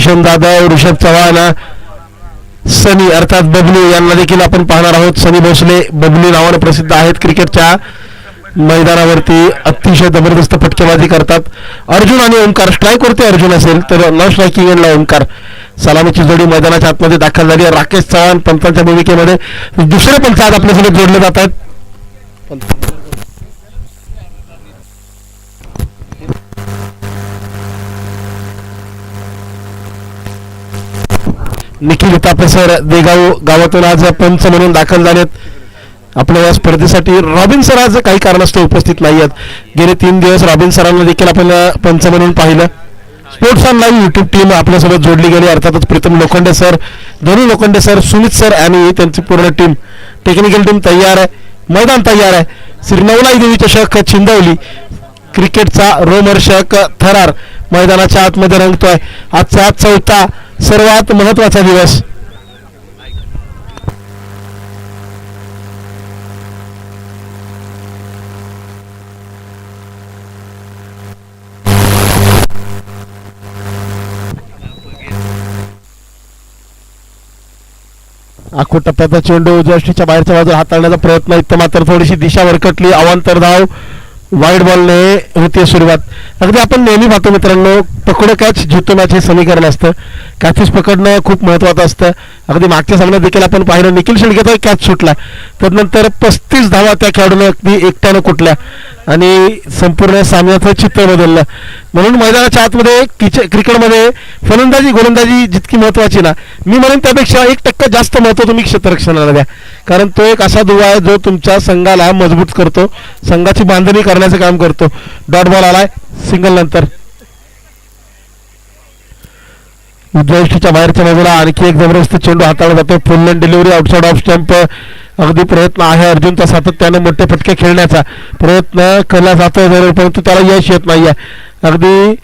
किशन जाधव, ऋषभ चव्हाण, सनी अर्थात बबलू यांना देखील आपण पाहणार आहोत. सनी भोसले बबलू नावाने प्रसिद्ध आहेत. क्रिकेटच्या मैदानावरती अतिशय जबरदस्त फटकेबाजी करतात. अर्जुन आणि ओंकार, स्ट्राईकवरती अर्जुन असेल तर नॉन स्ट्रायकिंग एंडला ओंकार. सलामीची जोडी मैदानाच्या आतमध्ये दाखल झाली आहे. राकेश चव्हाण पंचांच्या भूमिकेमध्ये. दुसरे पंच आज आपल्यासोबत जोडले जात आहेत. निखिल तापेसर देगाव गावातून आज पंच म्हणून दाखल झालेत. आपल्या या स्पर्धेसाठी रॉबिन सर आज काही कारणास्तव उपस्थित नाही आहेत. गेले 3 दिवस रॉबिन सरांना देखील आपण पंच म्हणून पाहिलं. Sports on live YouTube team आपल्यासोबत जोडली गेली. अर्थातच प्रीतम लोखंडे सर, धनु लोखंडे सर, सुमित सर आणि त्यांची पूर्ण टीम, टेक्निकल टीम तयार आहे. मैदान तयार आहे. श्री नवलाई देवी चषक चिंदवली क्रिकेटचा रोमहर्षक थरार मैदानाच्या आतमध्ये रंगतोय. आजचा 4था सर्वात महत्वाचा दिवस. आखो टप्प्याचा चेंडू उजव्या बाहेरच्या बाजूला हाताळण्याचा प्रयत्न, इथं मात्र थोडीशी दिशा वरकटली. अवांतर धाव, वाईड बॉलने होती सुरुवात. अगदी आपण नेहमी पाहतो मित्रांनो, पकडो कॅच जितो मॅच हे समीकरण असतं. कॅचेस पकडणं खूप महत्त्वाचं असतं. अगदी मागच्या सामन्यात देखील आपण पाहिलं, निखिल शेळकेचा कॅच सुटला, त्यानंतर 35 धावा त्या खेळाडूने अगदी एकट्यानं कुठल्या आणि संपूर्ण सामन्याचं चित्र बदललं. म्हणून मैदानाच्या आतमध्ये क्रिकेटमध्ये फलंदाजी गोलंदाजी जितकी महत्त्वाची ना, मी म्हणेन त्यापेक्षा 1% जास्त महत्त्व तुम्ही क्षेत्ररक्षणाला द्या. कारण तो एक असा दुवा आहे जो तुमच्या संघाला मजबूत करतो, संघाची बांधणी करण्याचं काम करतो. डॉट बॉल आलाय सिंगल नंतर. उजव्या बाहेरच्या बाजूला आणखी एक जबरदस्त चेंडू हाताळला जातो. फुल लेन डिलिव्हरी आउटसाइड ऑफ स्टंप. अगदी प्रयत्न आहे अर्जुनचा सातत्याने मोठे फटके खेळण्याचा प्रयत्न केला जातोय, परंतु त्याला यश येत नाहीये. अगदी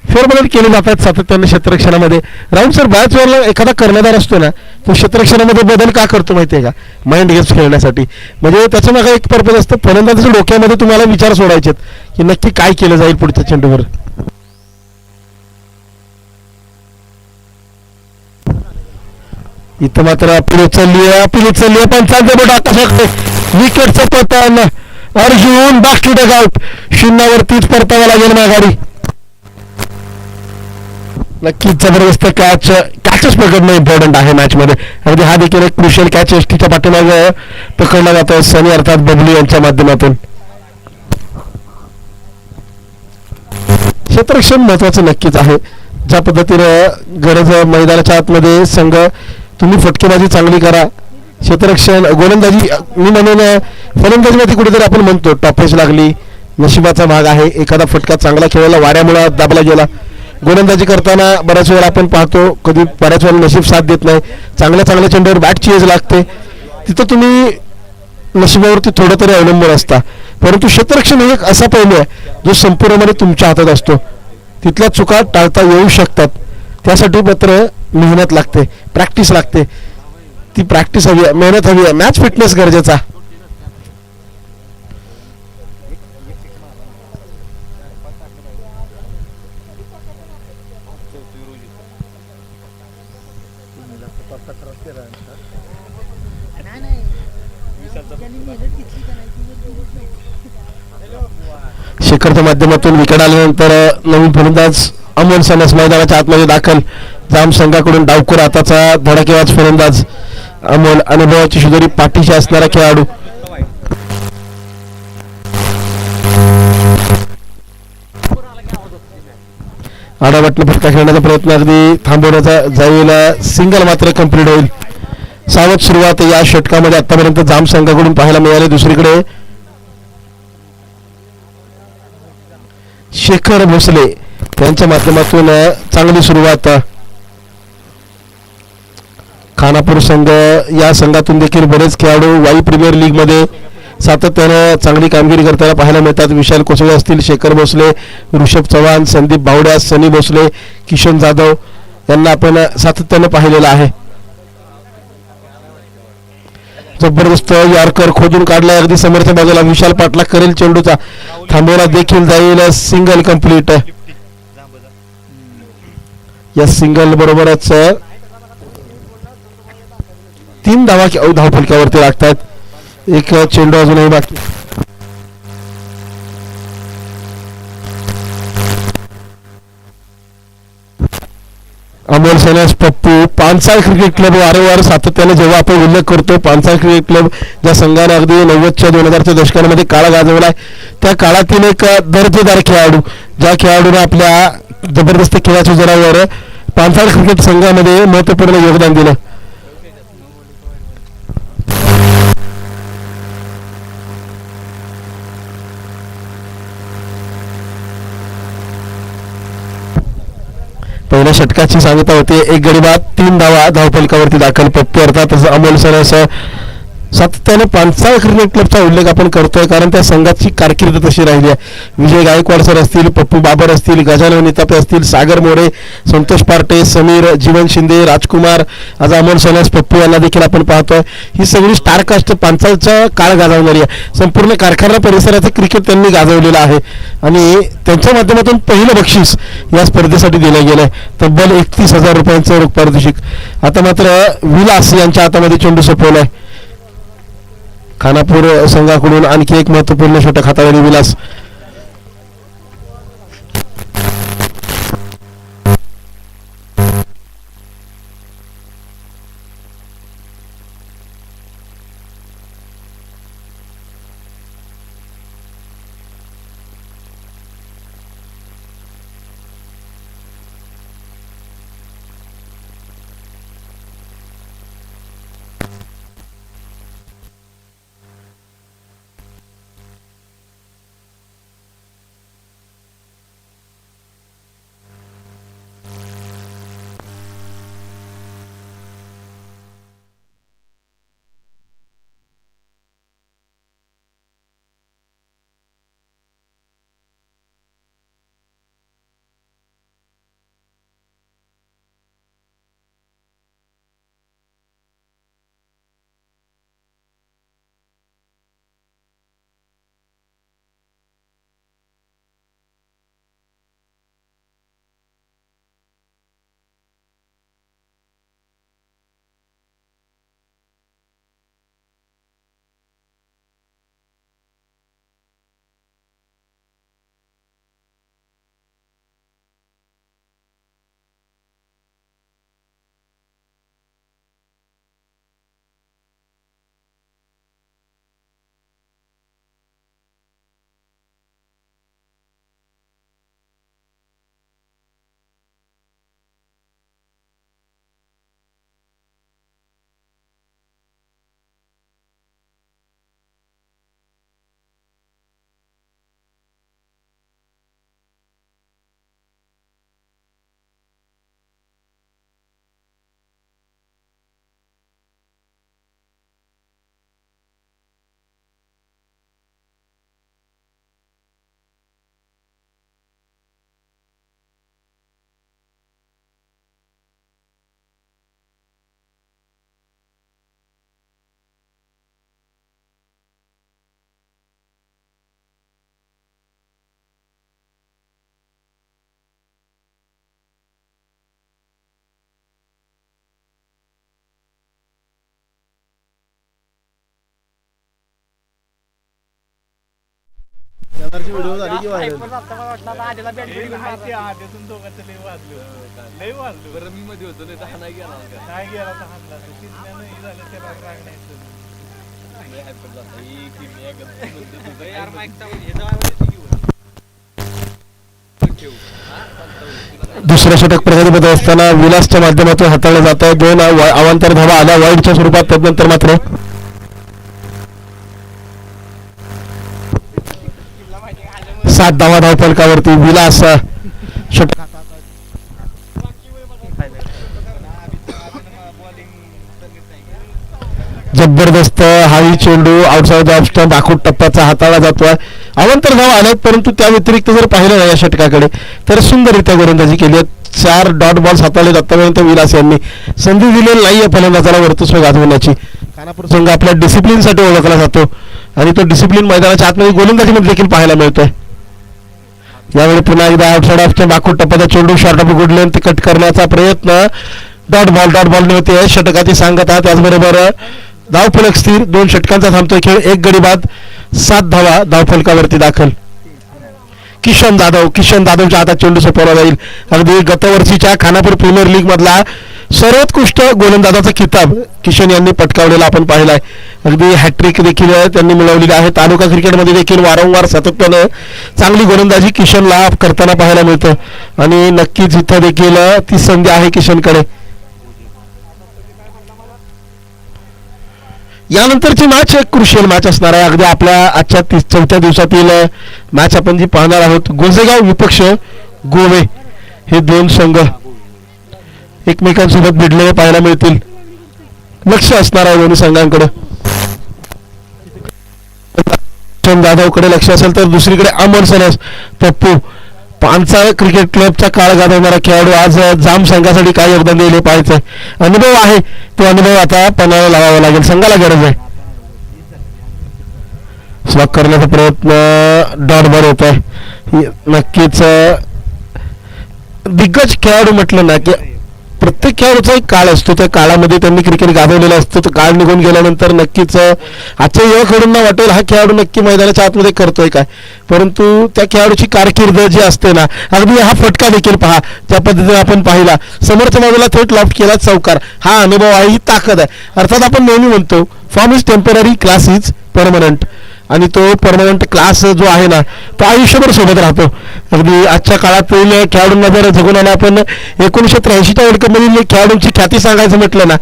फेरबदल केले जातात सातत्याने क्षेत्ररक्षणामध्ये. राहुल सर बऱ्याच वेळेला एखादा कर्णधार असतो ना, तो क्षेत्ररक्षणामध्ये बदल का करतो माहितीये का? माइंड गेम्स खेळण्यासाठी. म्हणजे त्याच्या मागे एक पर्पज असतं. फलंदाजाच्या डोक्यामध्ये तुम्हाला विचार सोडायचे की नक्की काय केलं जाईल पुढच्या चेंडूवर. इथं मात्र अपील उचलली पंचांचे बोट आकाशात. विकेटचं पतन. अर्जुन बाकी डगआउट. 0वरतीच परतावा लागेल माघारी. नक्कीच जबरदस्त कॅचेस पकडणं इम्पॉर्टंट आहे मॅच मध्ये. अगदी हा देखील एक क्रुशियल कॅच एसटीच्या पाठीमागे पकडला जातो सनी अर्थात बबलू यांच्या माध्यमातून. क्षेत्ररक्षण महत्वाचं नक्कीच आहे. ज्या पद्धतीनं गरज मैदानाच्या आतमध्ये संघ तुम्ही फटकेबाजी चांगली करा, क्षेत्ररक्षण गोलंदाजी मी म्हणून फलंदाजीमध्ये कुठेतरी आपण म्हणतो टॉपेज लागली, नशिबाचा भाग आहे. एखादा फटका चांगला खेळायला वाऱ्यामुळे दाबला गेला. गोलंदाजी करताना बऱ्याच वेळा आपण पाहतो कधी बऱ्याच वेळा नशीब साथ देत नाही. चांगल्या चेंडूवर बॅटची एज लागते, तिथं तुम्ही नशिबावरती थोडं तरी अवलंबून असता. परंतु क्षेत्ररक्षण हे एक असा पैलू आहे जो संपूर्णपणे तुमच्या हातात असतो. तिथल्या चुका टाळता येऊ शकतात. त्यासाठी मात्र मेहनत लागते, प्रॅक्टिस लागते. ती प्रॅक्टिस हवी आहे, मेहनत हवी आहे, मॅच फिटनेस गरजेचा. शेखरच्या माध्यमातून विकेट आल्यानंतर नवीन फलंदाज अमोल सनस मैदानाच्या आतमध्ये दाखल. जाम संघाकडून डावखोर हाताचा धडाकेबाज फलंदाज अमोल, अनुभवाची शिदोरी पाठीशी असणारा खेळाडू. आडावाटने फटका खेळण्याचा प्रयत्न अगदी थांबवण्याचा जाईल. सिंगल मात्र कंप्लीट होईल. सावध सुरुवात या षटकामध्ये आतापर्यंत जाम संघाकडून पाहायला मिळाले. दुसरीकडे शेखर भोसले त्यांच्या माध्यमातून चांगली सुरुवात. खानापूर संघ या संघातून देखील बरेच खेळाडू वाई प्रीमियर लीग मध्ये सातत्यानं चांगली कामगिरी करताना पाहायला मिळतात. विशाल कोसळे असतील, शेखर भोसले, ऋषभ चव्हाण, संदीप भावड्या, सनी भोसले, किशन जाधव यांना आपण सातत्यानं पाहिलेलं आहे. जबरदस्त यॉर्कर खोदून काढलाय अगदी समोरच्या बाजूला. विशाल पाटला करेल चेंडूचा, थांबवला देखील जाईल. Single complete. या सिंगल बरोबरच 3 धावा धावफलकावरती लागतात. एक चेंडू अजूनही बाकी. अमोल सैलास पप्पू पानसाळ क्रिकेट क्लब वारंवार सातत्याने जेव्हा आपण उल्लेख करतो पानसाळ क्रिकेट क्लब ज्या संघाने अगदी 90च्या 2000च्या दशकांमध्ये काळा गाजवलाय त्या काळातील एक दर्जेदार खेळाडू ज्या खेळाडूने आपल्या जबरदस्त खेळाच्या जोरावर पानसाळ क्रिकेट संघामध्ये महत्त्वपूर्ण योगदान दिलं. पहिल्या षटकाची सांगता होते. एक गडी बाद 3 धावा धावफलकावरती दाखल. पप्पू अर्थात अमोल सैलास सातत्याने पानसाळ क्रिकेट क्लबचा उल्लेख आपण करतोय कारण त्या संघाची कारकीर्द तशी राहिली आहे. विजय गायकवाड सर असतील, पप्पू बाबर असतील, गजानन नितापे असतील, सागर मोरे, संतोष पार्टे, समीर, जीवन शिंदे, राजकुमार, आज अमोल सैलास पप्पू यांना देखील आपण पाहतोय. ही सगळी स्टारकास्ट पानसाळचा काळ गाजवणारी आहे. संपूर्ण कारखाना परिसराचं क्रिकेट त्यांनी गाजवलेलं आहे आणि त्यांच्या माध्यमातून पहिलं बक्षीस या स्पर्धेसाठी दिलं गेलं तब्बल 31,000 रुपयांचं रोख पारितोषिक. आता मात्र विलास यांच्या हातामध्ये चेंडू सोपवलाय. खानापूर संघाकडून आणखी एक महत्त्वपूर्ण षटक हाताळली विलास. व्हिडिओ झाली की व्हायरल. बरं मी मध्ये होतो नाही तर नाही गेला दुसरं षटक प्रगतीमध्ये असताना विलासच्या माध्यमातून हाताळलं जात आहे. 2 अवांतर धावा आल्या वाईडच्या स्वरूपात. तदनंतर मात्र 7 धावा धावफलकावरती विलास षटक. जबरदस्त हाई चेंडू आउटसाइड ऑफ स्टंप आखूड टप्प्याचा हाताळला जातोय. अवांतर धावा आल्यात परंतु त्या व्यतिरिक्त जर पाहिलं ना या षटकाकडे तर सुंदररित्या गोलंदाजी केली आहे. 4 डॉट बॉल्स हाताळले आतापर्यंत विलास यांनी. संधी दिलेली नाहीये फलंदाजाला वर्चस्व गाजवण्याची. खानापूर संघ आपल्या डिसिप्लिनसाठी ओळखला जातो आणि तो डिसिप्लिन मैदानाच्या आतमध्ये गोलंदाजीमध्ये देखील पाहायला मिळतोय. यावेळी पुन्हा एकदा आउटसाइड ऑफच्या बाकूट टप्प्याचा चेंडू short of good length cut करण्याचा प्रयत्न. डॉट बॉल होते षटकाची सांगता. त्याचबरोबर धावफलक स्थिर. 2 षटकांचा थांबतोय खेळ. 1 गडी बाद 7 धावा धावफलकावरती दाखल. किशन जाधवच्या हातात चेंडू सोपवला जाईल. अगदी गतवर्षीच्या खानापूर प्रीमियर लीग मधला सर्वोत्कृष्ट गोलंदाजाचा किताब किशन यांनी पटकावलेला आपण पाहिलाय. अगदी हॅट्रिक देखील त्यांनी मिळवलेली आहे. तालुका क्रिकेटमध्ये देखील वारंवार सातत्यानं चांगली गोलंदाजी किशनला करताना पाहायला मिळतं आणि नक्कीच इथं देखील ती संधी आहे किशनकडे. यानंतरची मॅच एक क्रुशियल मॅच असणार आहे. अगदी आपल्या आजच्या 4थ्या दिवसातील मॅच आपण जी पाहणार आहोत. गोसेगाव विपक्ष गोवे हे 2 संघ एकमेकांसोबत भिडलेले पाहायला मिळतील. लक्ष असणार आहे दोन्ही संघांकडे. जाधवकडे लक्ष असेल तर दुसरीकडे अमर सनस पप्पू पानसाळ क्रिकेट क्लबचा काळ गाजवणारा खेळाडू आज जाम संघासाठी काय योगदान दिले पाहायचंय. अनुभव आहे तो अनुभव आता पणाला लावावा लागेल. संघाला गरज आहे. स्लॉक करण्याचा प्रयत्न डॉट बॉल होत आहे. नक्कीच दिग्गज खेळाडू म्हटलं ना की प्रत्येक खेळाडूचा एक काळ असतो. त्या काळामध्ये त्यांनी क्रिकेट गाजवलेला असतो. तो काळ निघून गेल्यानंतर नक्कीच आजच्या युवा खेळाडूंना वाटेल हा खेळाडू नक्की मैदानाच्या आतमध्ये करतोय काय, परंतु त्या खेळाडूची कारकीर्द जी असते ना, अगदी हा फटका देखील पहा ज्या पद्धतीने आपण पाहिला, समोरच्या बाजूला थेट लॉफ्ट केला चौकार. हा अनुभव आहे, ही ताकद आहे. अर्थात आपण नेहमी म्हणतो form is temporary, class is permanent, आणि तो परमनंट क्लास जो आहे ना तो आयुष्यभर सोबत राहतो. अगदी आजच्या काळातील खेळाडूंना जर जगून आला आपण 1983च्या वर्ल्ड कपमधील खेळाडूंची ख्याती सांगायचं म्हटलं ना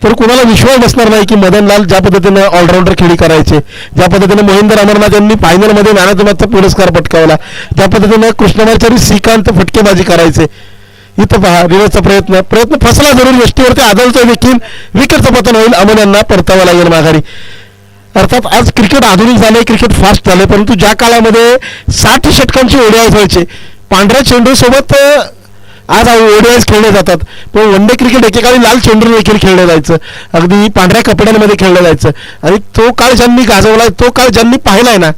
तर कुणाला विश्वास बसणार नाही की मदनलाल ज्या पद्धतीने ऑलराऊंडर खेळी करायचे, ज्या पद्धतीने मोहिंदर अमरनाथ यांनी फायनलमध्ये मॅन ऑफ द मॅचचा पुरस्कार पटकावला, ज्या पद्धतीने कृष्णमाचारी श्रीकांत फटकेबाजी करायचे. इथं पहा रिव्हर्सचा प्रयत्न फसला जरूर, यष्टीवरती आदळतोय देखील, विकेटचं पतन होईल, अमन यांना परतावं लागेल माघारी. अर्थात आज क्रिकेट आधुनिक झाले, क्रिकेट फास्ट झाले, परंतु ज्या काळामध्ये 60 षटकांची ओडीआय व्हायचे, पांढऱ्या चेंडू सोबत आज ओडीआयज खेळले जातात, पण वन डे क्रिकेट एकेकाळी लाल चेंडू देखील खेळलं जायचं, अगदी पांढऱ्या कपड्यांमध्ये खेळलं जायचं. आणि तो काळ ज्यांनी गाजवलाय, तो काळ ज्यांनी पाहिलाय ना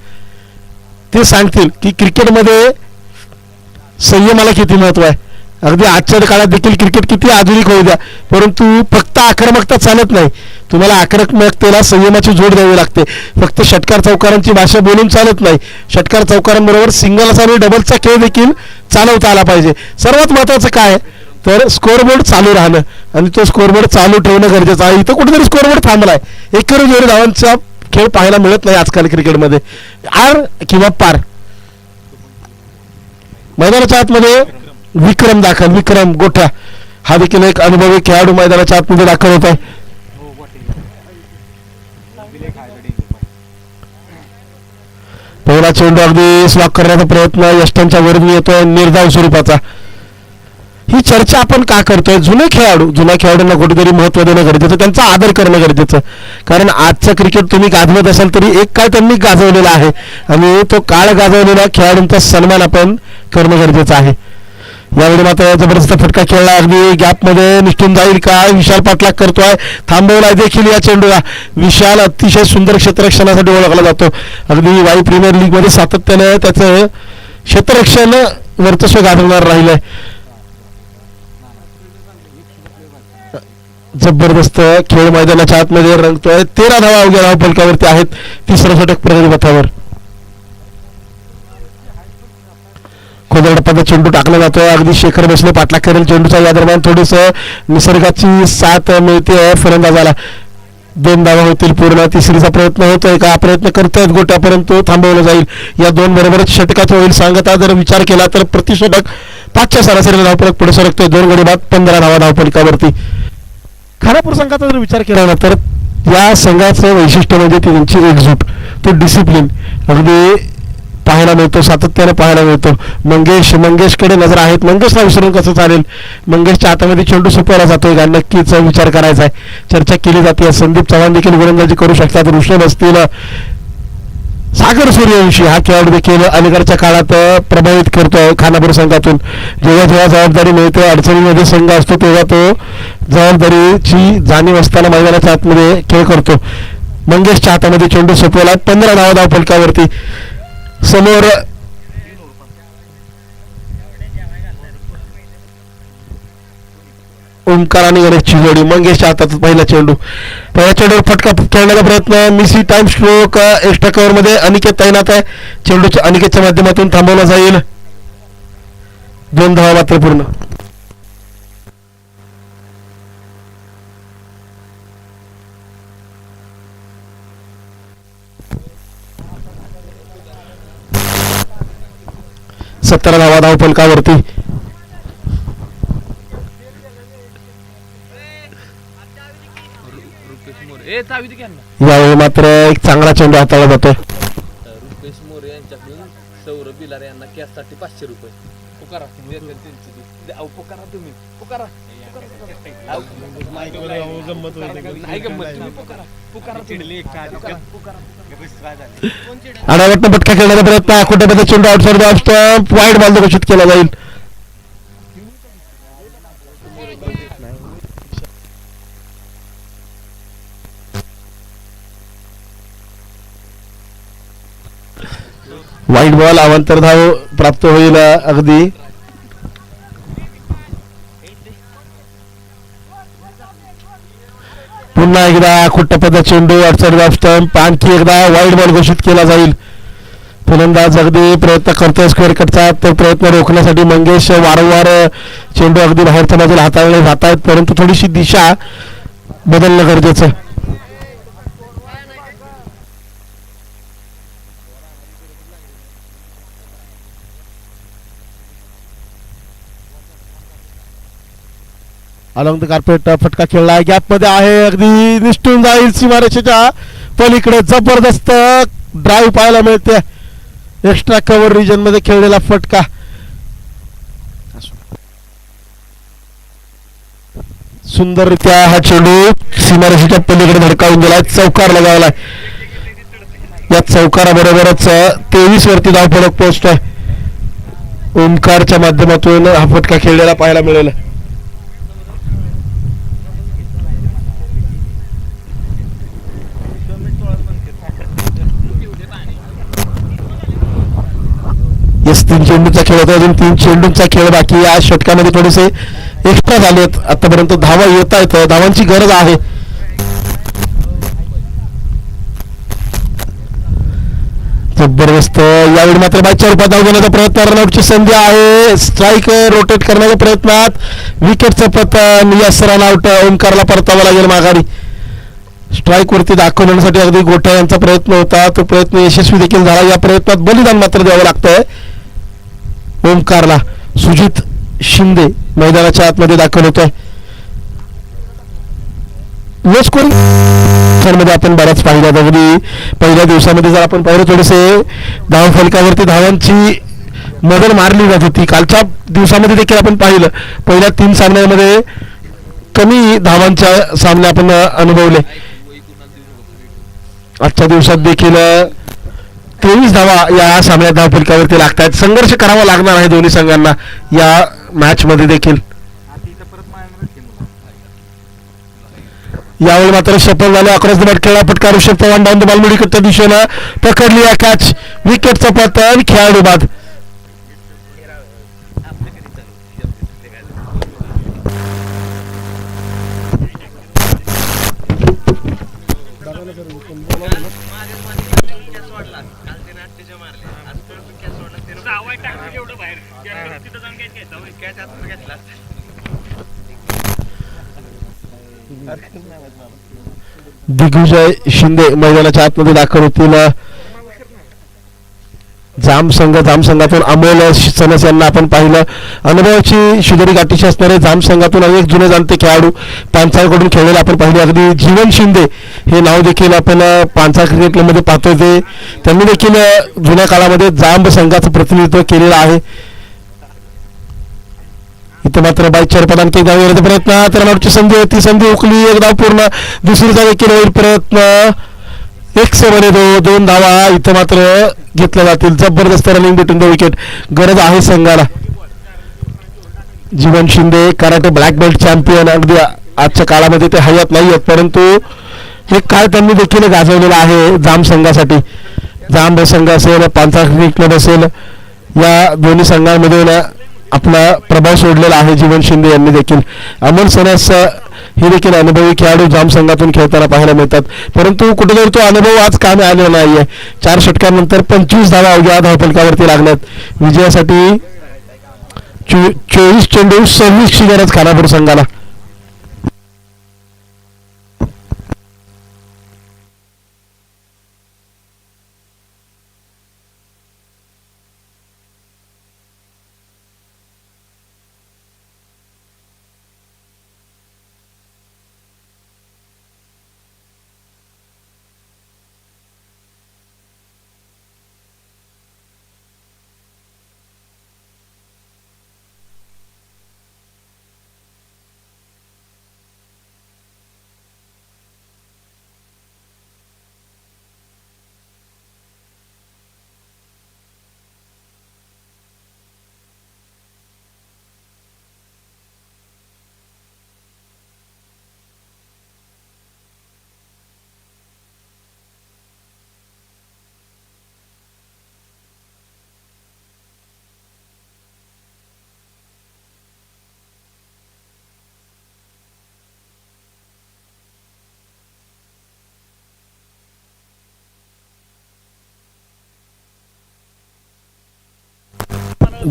ते सांगतील की क्रिकेटमध्ये संयमाला किती महत्व आहे. अगदी आजच्या काळात देखील क्रिकेट किती आधुनिक होऊ द्या, परंतु फक्त आक्रमकता चालत नाही, तुम्हाला आक्रमकतेला संयमाची जोड द्यावी लागते. फक्त षटकार चौकारांची भाषा बोलून चालत नाही, षटकार चौकारांबरोबर सिंगल्स आणि डबलचा खेळ देखील चालवता आला पाहिजे. सर्वात महत्त्वाचं काय तर स्कोअरबोर्ड चालू राहणं, आणि तो स्कोअरबोर्ड चालू ठेवणं गरजेचं आहे. इथं कुठेतरी स्कोअरबोर्ड थांबलाय, एकेरी जोडी धावांचा खेळ पाहायला मिळत नाही आजकाल क्रिकेटमध्ये. आर किंवा पार. मैदानाच्या आतमध्ये विक्रम दाखल, विक्रम गोठा हा देखील एक अनुभवी खेळाडू मैदानाच्या आतमध्ये दाखल होत आहे. पहिला चेंडू अगदी स्लॉक करण्याचा प्रयत्न यष्टांच्या वरून येतोय निर्धाव स्वरूपाचा. ही चर्चा आपण का करतोय? जुने खेळाडू, जुन्या खेळाडूंना कुठेतरी महत्त्व देणं गरजेचं, त्यांचा आदर करणं गरजेचं. कारण आजचं क्रिकेट तुम्ही गाजवत असाल तरी एक काळ त्यांनी गाजवलेला आहे, आणि तो काळ गाजवलेल्या खेळाडूंचा सन्मान आपण करणं गरजेचं आहे. यावेळी मात्र जबरदस्त फटका खेळला, अगदी गॅपमध्ये निष्ठून जाईल का, विशाल पाठलाग करतोय, थांबवलाय देखील या चेंडूला. विशाल अतिशय सुंदर क्षेत्ररक्षणासाठी ओळखला जातो. अगदी वाई प्रीमियर लीग मध्ये सातत्यानं त्याचं क्षेत्ररक्षण वर्चस्व गाजवणार राहिलंय. जबरदस्त खेळ मैदानाच्या आतमध्ये रंगतोय. 13 धावा अवघ्या धावफलकावरती आहेत. तिसरं षटक प्रगतीपथावर. खोदरडप्पाचा चेंडू टाकला जातोय, अगदी शेखर बसले पाठलाग करेल चेंडूचा. या दरम्यान थोडस निसर्गाची साथ मिळते फलंदाजाला. 2 धावा होतील पूर्ण. तिसरीचा प्रयत्न होतोय का, प्रयत्न करतायत गोट्या, परंतु थांबवलं जाईल. या 2 बरोबरच षटकाचा होईल सांगता. जर विचार केला तर प्रति षटक 5च्या सरासरीला धावफलक पुढे सरकतोय. 2 गडी बाद 15 धावा धावफलकावरती. खानापूर संघाचा जर विचार केला ना तर या संघाचं वैशिष्ट्य म्हणजे त्यांची एकजूट, तो डिसिप्लिन अगदी पाहायला मिळतो, सातत्याने पाहायला मिळतो. मंगेशकडे नजर आहेत. मंगेशला विसरून कसं चालेल? मंगेशच्या हातामध्ये चेंडू सोपवला जातोय का, नक्कीच विचार करायचा आहे. चर्चा केली जाते. संदीप चव्हाण देखील गोलंदाजी करू शकतात. ऋषभ असतील, सागर सूर्यवंशी हा खेळाडू देखील अलीकडच्या काळात प्रभावित करतोय खानापूर संघातून. जेव्हा जेव्हा जबाबदारी मिळते, अडचणीमध्ये संघ असतो, तेव्हा तो जबाबदारीची जाणीव असताना मैदानाच्या आतमध्ये खेळ करतो. मंगेशच्या हातामध्ये चेंडू सोपवला. 15 धावा धावफलकावरती. समोर ओमकार आणि गणेशची जोडी. मंगेशच्या हातात पहिला चेंडू. पहिल्या चेंडूवर फटका खेळण्याचा प्रयत्न. मिसी टाइम स्ट्रोक एक्स्ट्रा कव्हर मध्ये अनिकेत तैनात आहे. चेंडूच्या अनिकेतच्या माध्यमातून थांबवला जाईल. 2 धावा मात्र पूर्ण. सत्तरा धावा धावफलकावरती. रुपेश मोरे ए चावी दे की यांना. यावेळी मात्र एक चांगला चेंडू हाताळला जातोय. रुपेश मोरे यांच्याकडून सौरभ बिलार यांना कॅशसाठी 500 रुपये. पुकारा तुम्ही येतील त्यांची ती. अहो पुकारा तुम्ही पुकारा. नाही गंमत तुम्ही पुकारा पुकारा चिडली अडावटनं फटका खेळण्याचा प्रयत्न. आखोट्यामध्ये चेंडू outside the off stump. Wide ball घोषित केला जाईल. वाईड बॉल अवांतर धाव प्राप्त होईल. अगदी पुन्हा एकदा खुट्टपदा चेंडू आउटसाइड ऑफ स्टंप. आणखी एकदा वाईड बॉल घोषित केला जाईल. फलंदाज अगदी प्रयत्न करतोय स्क्वेअर कटचा. तो प्रयत्न रोखण्यासाठी मंगेश वारंवार चेंडू अगदी बाहेरच्या बाजूला हाताळले जात आहेत, परंतु थोडीशी दिशा बदलणं गरजेचं. अलॉंग द कार्पेट फटका खेळला. गॅप मध्ये आहे. अगदी निष्ठून जाईल सीमारेषेच्या पलीकडे. जबरदस्त ड्राईव्ह पाहायला मिळते. एक्स्ट्रा कव्हर रिजन मध्ये खेळलेला फटका. सुंदररित्या हा चेंडू सीमारेषेच्या पलीकडे धडकावून गेला. चौकार लगावलाय. या चौकाराबरोबरच 23 वरती धावफलक पोहोचतोय. ओमकारच्या माध्यमातून हा फटका खेळलेला पाहायला मिळेल. येस 3 चेंडूचा खेळ होता. अजून 3 चेंडूंचा खेळ बाकी. या षटकामध्ये थोडेसे एक्स्ट्रा झालेत. आतापर्यंत धावा येत आहेत. धावांची गरज आहे. जबरदस्त. यावेळी मात्र बायच्या रूपात धाव घेण्याचा प्रयत्न. रनआउटची संधी आहे. स्ट्राईक रोटेट करण्याच्या प्रयत्नात विकेटचं पतन. Yes run out. ओमकारला परतावं लागेल माघारी. स्ट्राईक वरती दाखवण्यासाठी अगदी गोठा यांचा प्रयत्न होता. तो प्रयत्न यशस्वी देखील झाला. या प्रयत्नात बलिदान मात्र द्यावं लागतंय ओमकारला. सुजित शिंदे मैदानाच्या आतमध्ये दाखल होतोय. लो स्कोरिंग मध्ये आपण बऱ्याच पाहिल्यात. अगदी पहिल्या दिवसामध्ये जर आपण पाहिलं थोडेसे धाव फलकावरती धावांची मदत मारली जात होती. कालच्या दिवसामध्ये देखील आपण पाहिलं पहिल्या 3 सामन्यांमध्ये कमी धावांच्या सामने आपण अनुभवले. आजच्या दिवसात देखील 23 धावा या सामन्यात धाव फलकावरती लागतात. संघर्ष करावा लागणार आहे दोन्ही संघांना या मॅच मध्ये देखील. यावेळी मात्र सफल झाले. अक्रॉस द बॅट खेळला फटका. Rishabh Chavan down the ball मिडविकेटच्या दिशेनं पकडली या कॅच. विकेटचं पतन. खेळाडू बाद. दिग्विजय शिंदे मैदानाच्या आतमध्ये दाखल होतील. जाम संघातून अमोल सनस यांना आपण पाहिलं. अनुभवाची शिदोरी गाठीशी असणारे जाम संघातून अनेक जुने जाणते खेळाडू पांचाळकडून खेळलेले आपण पाहिले. अगदी जीवन शिंदे हे नाव देखील आपण पांचाळ क्रिकेट मध्ये पाहतोय. ते त्यांनी देखील जुन्या काळामध्ये जांब संघाचं प्रतिनिधित्व केलेलं आहे. इथे मात्र बाईकच्या रूपात आणखी धाव घेण्याचा प्रयत्न. तर रनआउटची संधी होती. संधी हुकली. एक धाव पूर्ण. दुसरीचा देखील होईल प्रयत्न. 1/2 धावा इथं मात्र घेतल्या जातील. जबरदस्त रनिंग बिटवीन द विकेट. गरज आहे संघाला. Jeevan Shinde karate black belt champion. अगदी आजच्या काळामध्ये ते हयात नाही आहेत, परंतु एक काळ त्यांनी देखील गाजवलेला आहे जाम संघासाठी. जाम संघ असेल, पांचाळ क्रिकेट क्लब असेल, या दोन्ही संघांमध्ये आपला प्रभाव सोडलेला आहे जीवन शिंदे यांनी देखील. अमोल सनस हे देखील अनुभवी खेळाडू जाम संघातून खेळताना पाहायला मिळतात, परंतु कुठेतरी तो अनुभव आज कामी आलेला नाहीये. 4 षटकांनंतर 25 धावा अवघ्या धावफलकावरती लागल्यात. विजयासाठी 24 चेंडू 26ची गरज खानापूर संघाला.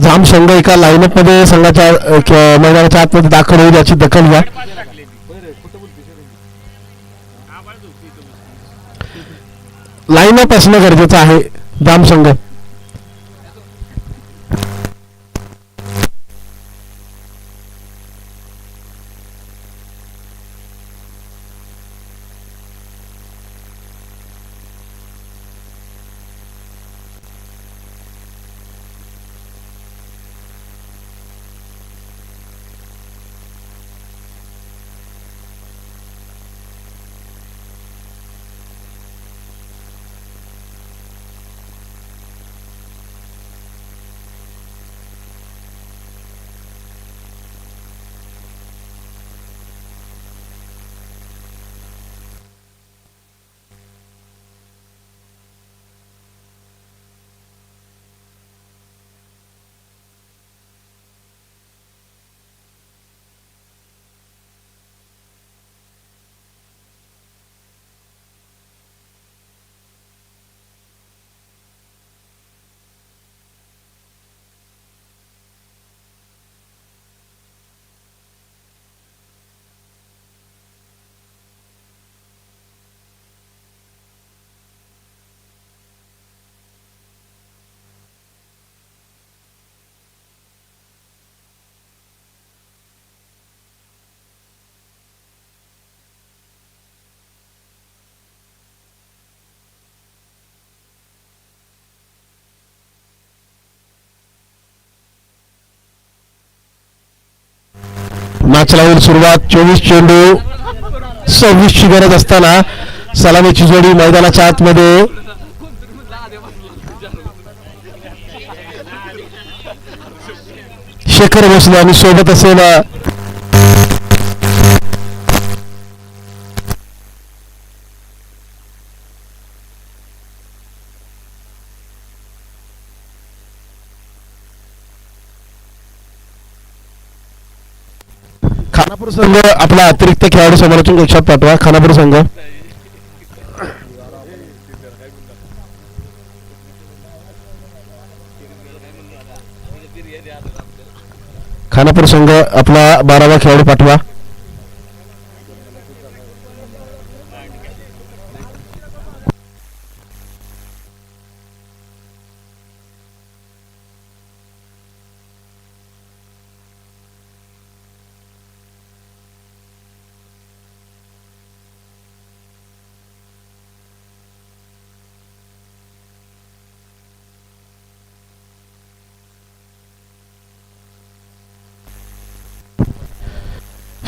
जाम संघ एका लाईनअप मध्ये संघाच्या मैदानाच्या आतमध्ये दाखल होईल याची दखल घ्या. लाईनअप असणं गरजेचं आहे. जाम संघ मॅचला होईल सुरुवात. 24 चेंडू 26ची गरज असताना सलामीची जोडी मैदानाच्या आतमध्ये. शेखर भोसले आणि सोबत असेल खानापूर संघ आपला अतिरिक्त खेळाडू समालोचन कक्षात पाठवा. खानापूर संघ खानापूर संघ आपला 12वा खेळाडू पाठवा.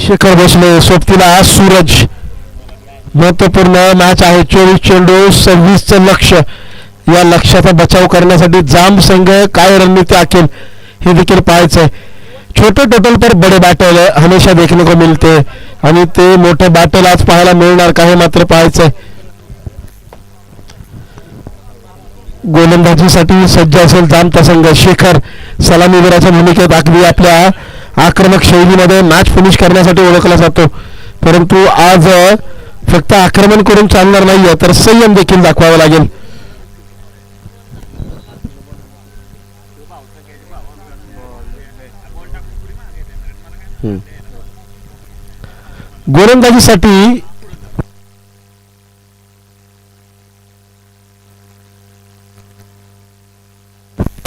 शेखर भोसले सोबतीला सूरज. महत्वपूर्ण मॅच आहे. 24 चेंडू 26चं लक्ष. या लक्ष्याचा बचाव करण्यासाठी जाम संघ काय रणनीती आखेल हे देखील पाहायचंय. छोटे टोटल पर बडे बॅटल हमेशा देखने को मिलते आणि ते मोठे बॅटल आज पाहायला मिळणार का हे मात्र पाहायचंय. गोलंदाजीसाठी सज्ज असेल जामता संघ. शेखर सलामीवीराच्या भूमिकेत अगदी आपल्या आक्रमक शैलीमध्ये मॅच फिनिश करण्यासाठी ओळखला जातो, परंतु आज फक्त आक्रमण करून चालणार नाहीये तर संयम देखील दाखवावा लागेल. गोलंदाजीसाठी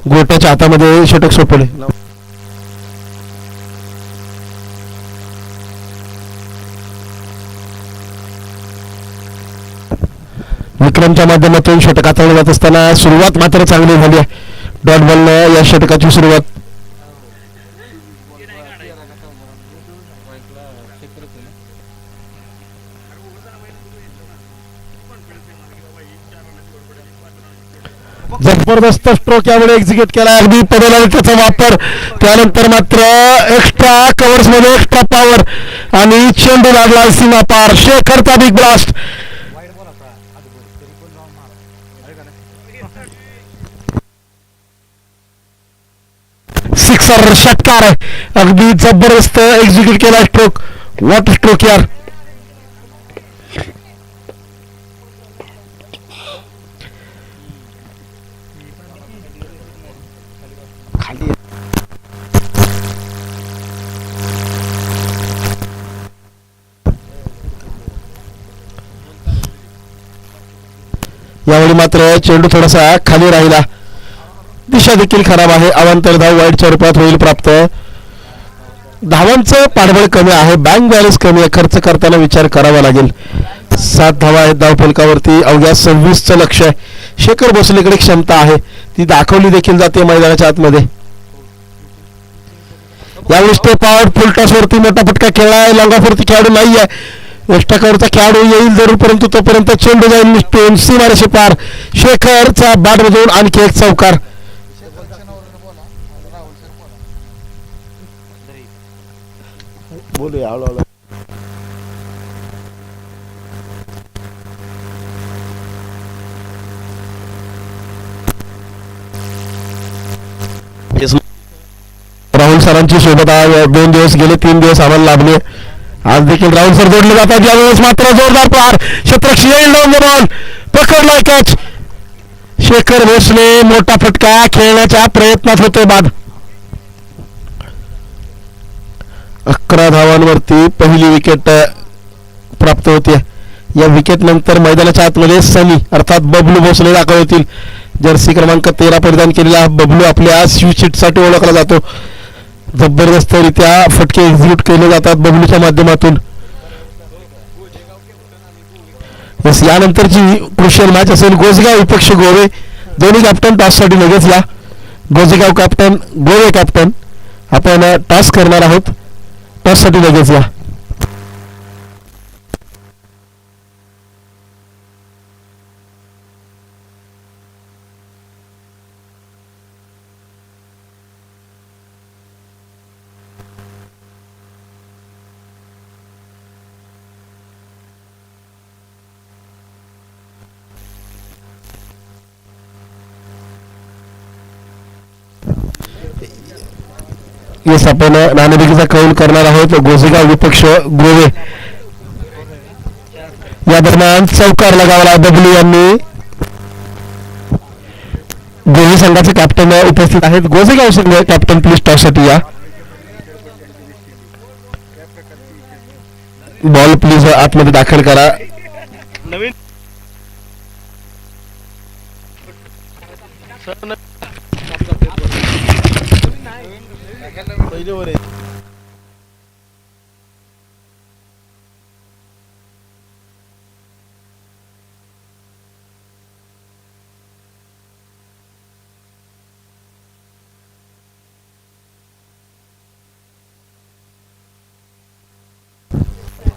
गोट्याच्या हातामध्ये षटक सोपवले. विक्रमच्या माध्यमातून षटक हाताळलं जात असताना सुरुवात मात्र चांगली झाली आहे. डॉट बॉलनं या षटकाची सुरुवात. जबरदस्त स्ट्रोक यामुळे एक्झिक्यूट केला, अगदी पडेल त्याचा वापर. त्यानंतर मात्र एक्स्ट्रा कव्हर्स मध्ये एक्स्ट्रा पॉवर आणि चेंडू लागला सीमा पार. शेखरचा बिग ब्लास्ट. सिक्सर षटकार आहे, अगदी जबरदस्त एक्झिक्यूट केला स्ट्रोक. वॉट स्ट्रोक यार. यावेळी मात्र चेंडू थोडासा खाली राहिला. दिशा देखील खराब आहे. अवांतर धाव वाईटच्या रूपात होईल प्राप्त. धावांचं पाठबळ कमी आहे, बँक बॅलन्स कमी आहे, खर्च करताना विचार करावा लागेल. 7 धावा आहेत धावफलकावरती. अवघ्या 26चं लक्ष आहे. शेखर भोसलेकडे क्षमता आहे, ती दाखवली देखील जाते मैदानाच्या आतमध्ये. यावेळी स्टेप आउट फुल टॉस वरती मोठा फटका खेळलाय. लॉंग ऑफ वरती खेळाडू नाही आहे. यष्टाकावरचा खेळाडू येईल जरूर, परंतु तोपर्यंत चेंडू जाईल निसटून सीमारेषे पार. शेखरचा बॅट मधून आणखी एक चौकार. बोलूया हळूहळू. राहुल सरांची सोबत 2 दिवस गेले, 3 दिवस आम्हाला लाभले. आज देखील राहुल सर जोडले जातात. यावेळेस मात्र जोरदार पार. क्षेत्ररक्षक येईल डाऊन द बॉल, पकडलाय कॅच. शेखर भोसले मोठा फटका खेळण्याच्या प्रयत्नात होते बाद. 11 धावांवरती पहिली विकेट प्राप्त होते. या विकेट नंतर मैदानाच्या आतमध्ये सनी अर्थात बबलू भोसले दाखल होतील. जर्सी क्रमांक 13 परिधान केलेला बबलू आपल्या स्विच साठी ओळखला जातो. जबरदस्तरित्या फटके एक्झिक्यूट केले जातात बबलूच्या माध्यमातून. यानंतरची क्रुशियल मॅच असेल गोसेगाव विपक्ष गोवे. दोन्ही कॅप्टन टॉससाठी लगेच या. गोसेगाव कॅप्टन, गोवे कॅप्टन. आपण टॉस करणार आहोत. टॉससाठी लगेच या. येस, आपण नाणेफेकीचा कौल करणार आहोत. गोसेगाव विपक्ष गोवे. या दरम्यान चौकार लगावला बबलू यांनी. गोवे संघाचे कॅप्टन उपस्थित आहेत. गोसेगाव संघ कॅप्टन प्लीज टॉससाठी या. बॉल प्लीज आतमध्ये दाखल करा.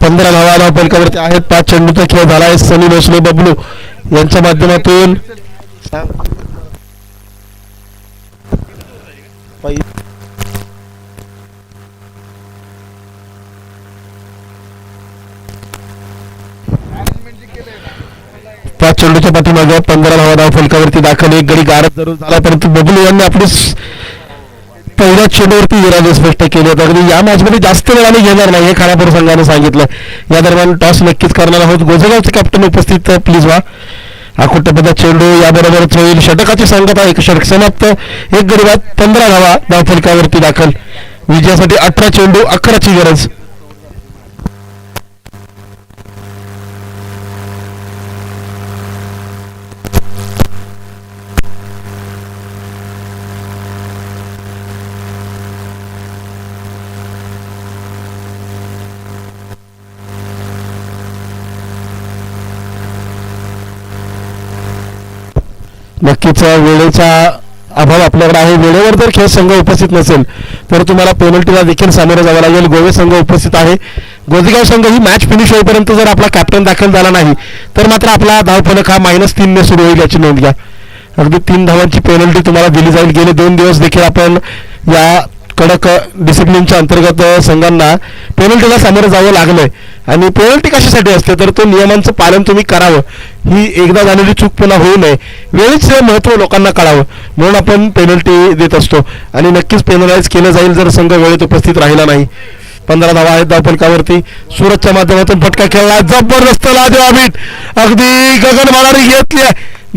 पंधरा धावा धावफलकावरती आहेत. 5 चेंडूचा खेळ झाला आहे. सनी भोसले बबलू यांच्या माध्यमातून चेंडूच्या पाठीमागे 15 धावा धाव फलकावरती दाखल. एक गडी गारद जरूर झाला, परंतु बबलू यांनी आपली पहिल्या चेंडूवरती विराजे स्पष्ट केले होते. अगदी या मॅचमध्ये जास्त वेळाने घेणार नाही हे खानापूर संघाने सांगितलं. या दरम्यान टॉस नक्कीच करणार आहोत. गोजेगावचे कॅप्टन उपस्थित प्लीज व्हा. आकुटपदा चेंडू याबरोबरच होईल. षटकाची सांगता एक षटक समाप्त. एक गडी बाद 15 धावा धाव फलकावरती दाखल. विजयासाठी 18 चेंडू 11ची गरज. नक्कीच वेळेचा अभाव आपल्याकडे आहे. वेळेवर जर खेळ संघ उपस्थित नसेल तर तुम्हाला पेनल्टीला देखील सामोरं जावं लागेल. गोवे संघ उपस्थित आहे. गोजेगाव संघ ही मॅच फिनिश होईपर्यंत जर आपला कॅप्टन दाखल झाला नाही तर मात्र आपला धावफलक हा -3 ने सुरू होईल याची नोंद घ्या. अगदी 3 धावांची पेनल्टी तुम्हाला दिली जाईल. गेले 2 दिवस देखील आपण या कडक डिसिप्लिनच्या अंतर्गत संघांना पेनल्टीला सामोरं जावं लागलंय. आणि पेनल्टी कशासाठी असते तर तो नियमांचं पालन तुम्ही करावं. ही एकदा झालेली चूक पुन्हा होऊ नये. वेळेचे महत्त्व लोकांना कळावं म्हणून आपण पेनल्टी देत असतो. आणि नक्कीच पेनलाइज केलं जाईल जर संघ वेळेत उपस्थित राहिला नाही. 15 धावा आहेत धावफलकावरती. सुरतच्या माध्यमातून फटका खेळला. जबरदस्त लादेवा बीट. अगदी गगन मालारी घेतली.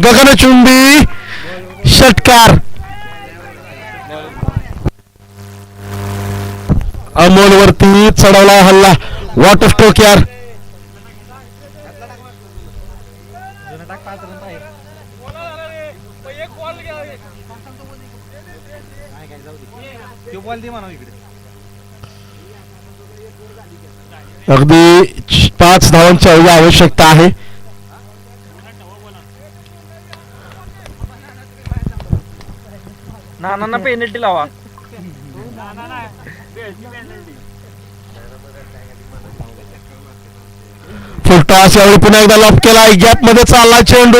गगनचुंबी षटकार. अमोल वरती चढवला हल्ला. वॉट स्ट्रोक यार. अगदी 5 धावांची अवघ्या आवश्यकता आहे. नाना पेनल्टी लावा. फुल टॉस यावेळी पुन्हा एकदा लॉप केला. गॅप मध्ये चालला चेंडू.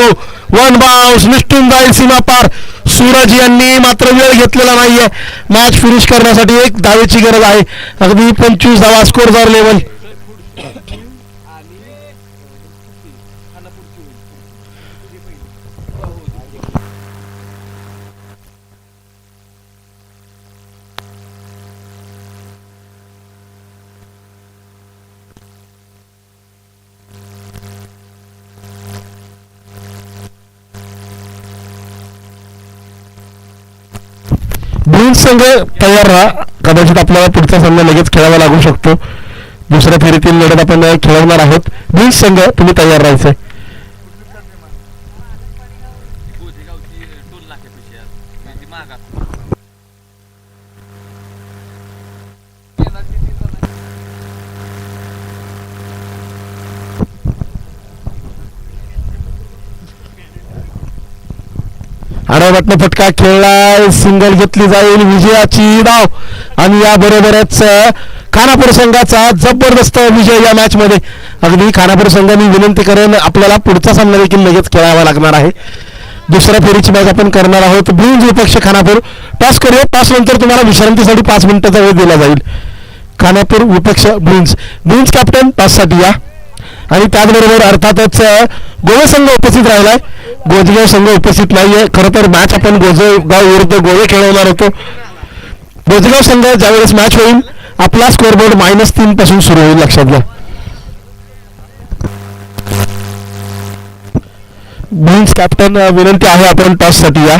1 बाउन्स निष्ठून जाईल सीमा पार. सूरज यांनी मात्र वेळ घेतलेला नाहीये. मॅच फिनिश करण्यासाठी 1 धावेची गरज आहे. अगदी 25 धावा स्कोर जर लेवल. ब्लूज संघ तयार राहा. कदाचित आपल्याला पुढचा सामना लगेच खेळावा लागू शकतो. दुसऱ्या फेरीतील लढत आपण खेळवणार आहोत. ब्लूज संघ तुम्ही तयार राहायचंय. आडावाटनं फटका खेळलाय. सिंगल घेतली जाईल. विजयाची डाव. आणि याबरोबरच खानापूर संघाचा जबरदस्त विजय या मॅच मध्ये. अगदी खानापूर संघाने विनंती करेन आपल्याला पुढचा सामना देखील लगेच खेळावा लागणार आहे. दुसऱ्या फेरीची मॅच आपण करणार आहोत. ब्लूज विपक्ष खानापूर. टॉस करूया. टॉस नंतर तुम्हाला विश्रांतीसाठी 5 मिनिटाचा वेळ दिला जाईल. खानापूर विपक्ष ब्लूज. ब्लूज कॅप्टन टॉससाठी या. आणि त्याचबरोबर अर्थातच गोवे संघ उपस्थित राहिलाय. गोजेगाव संघ उपस्थित नाहीये. खरं तर मॅच आपण गोजेगाव विरुद्ध गोवे खेळवणार होतो. गोजेगाव संघ ज्यावेळेस मॅच होईल आपला स्कोअरबोर्ड -3 पासून सुरू होईल. लक्षात घ्या. ब्लूज कॅप्टन विनंती आहे आपण टॉससाठी या.